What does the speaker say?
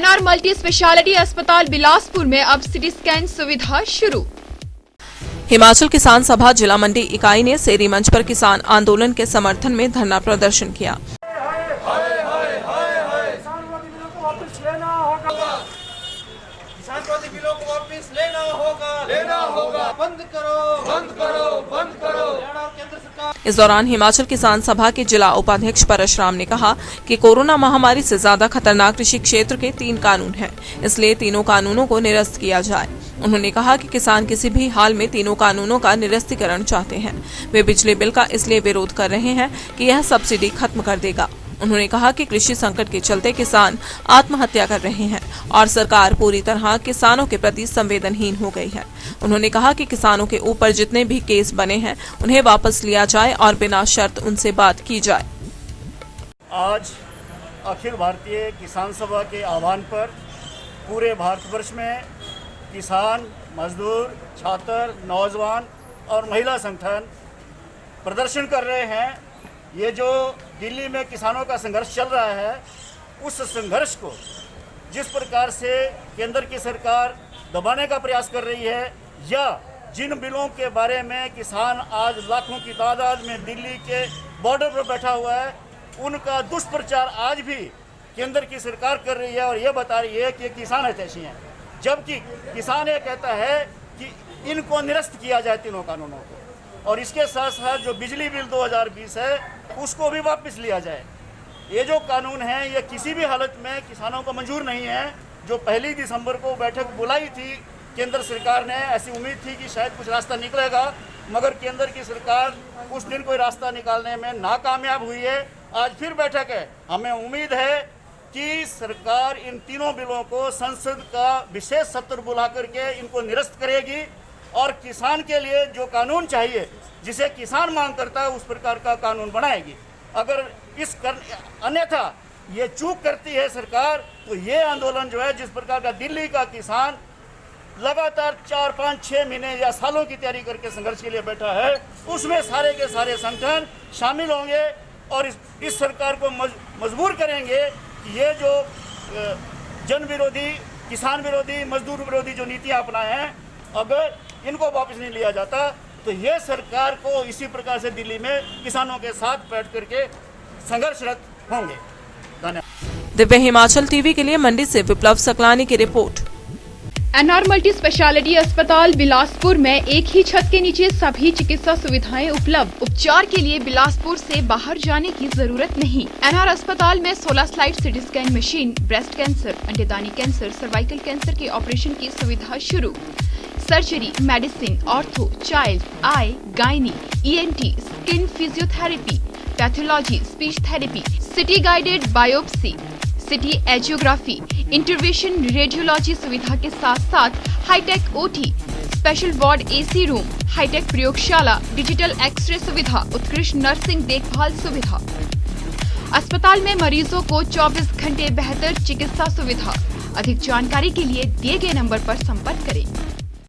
NR multi speciality अस्पताल बिलासपुर में अब सिटी स्कैन सुविधा शुरू। हिमाचल किसान सभा जिला मंडी इकाई ने सेरी मंच पर किसान आंदोलन के समर्थन में धरना प्रदर्शन किया। इस दौरान हिमाचल किसान सभा के जिला उपाध्यक्ष परशुराम ने कहा कि कोरोना महामारी से ज्यादा खतरनाक कृषि क्षेत्र के 3 कानून हैं, इसलिए तीनों कानूनों को निरस्त किया जाए। उन्होंने कहा कि किसान किसी भी हाल में तीनों कानूनों का निरस्तीकरण चाहते हैं। वे बिजली बिल का इसलिए विरोध कर रहे हैं कि यह सब्सिडी खत्म कर देगा। उन्होंने कहा कि कृषि संकट के चलते किसान आत्महत्या कर रहे हैं और सरकार पूरी तरह किसानों के प्रति संवेदनहीन हो गई है। उन्होंने कहा कि किसानों के ऊपर जितने भी केस बने हैं उन्हें वापस लिया जाए और बिना शर्त उनसे बात की जाए। आज अखिल भारतीय किसान सभा के आह्वान पर पूरे भारतवर्ष में किसान, मजदूर, छात्र, नौजवान और महिला संगठन प्रदर्शन कर रहे हैं। ये जो दिल्ली में किसानों का संघर्ष चल रहा है, उस संघर्ष को जिस प्रकार से केंद्र की सरकार दबाने का प्रयास कर रही है, या जिन बिलों के बारे में किसान आज लाखों की तादाद में दिल्ली के बॉर्डर पर बैठा हुआ है, उनका दुष्प्रचार आज भी केंद्र की सरकार कर रही है और ये बता रही है कि किसान हितैषी हैं, जबकि किसान ये कहता है कि इनको निरस्त किया जाए तीनों कानूनों को, और इसके साथ साथ जो बिजली बिल 2020 है उसको भी वापस लिया जाए। ये जो कानून है ये किसी भी हालत में किसानों को मंजूर नहीं है। जो 1 दिसंबर को बैठक बुलाई थी केंद्र सरकार ने, ऐसी उम्मीद थी कि शायद कुछ रास्ता निकलेगा, मगर केंद्र की सरकार उस दिन कोई रास्ता निकालने में नाकामयाब हुई है। आज फिर बैठक है, हमें उम्मीद है कि सरकार इन तीनों बिलों को संसद का विशेष सत्र बुला करके इनको निरस्त करेगी और किसान के लिए जो कानून चाहिए, जिसे किसान मांग करता है, उस प्रकार का कानून बनाएगी। अगर अन्यथा ये चूक करती है सरकार, तो ये आंदोलन जो है, जिस प्रकार का दिल्ली का किसान लगातार 4, 5, 6 महीने या सालों की तैयारी करके संघर्ष के लिए बैठा है, उसमें सारे के सारे संगठन शामिल होंगे और इस सरकार को मजबूर करेंगे कि ये जो जन विरोधी, किसान विरोधी, मजदूर विरोधी जो नीतियाँ अपनाए हैं, अगर इनको वापस नहीं लिया जाता तो ये सरकार को इसी प्रकार से दिल्ली में किसानों के साथ बैठ करके संघर्षरत होंगे। धन्यवाद। दिव्य हिमाचल टीवी के लिए मंडी से विप्लव सकलानी की रिपोर्ट। एनआर मल्टी स्पेशलिटी अस्पताल बिलासपुर में एक ही छत के नीचे सभी चिकित्सा सुविधाएं उपलब्ध। उपचार के लिए बिलासपुर से बाहर जाने की जरूरत नहीं। एनआर अस्पताल में 16 slide CT scan machine, breast cancer, अंडेदानी कैंसर, सर्वाइकल कैंसर के ऑपरेशन की सुविधा शुरू। Surgery, medicine, ortho, child, eye, gyne, ENT, skin physiotherapy, pathology, speech therapy, CT guided biopsy, CT angiography, intervention radiology सुविधा के साथ साथ hi tech OT, special ward AC room, hi tech प्रयोगशाला, डिजिटल एक्सरे सुविधा, उत्कृष्ट नर्सिंग देखभाल सुविधा। अस्पताल में मरीजों को 24 घंटे बेहतर चिकित्सा सुविधा। अधिक जानकारी के लिए दिए गए नंबर पर संपर्क करें।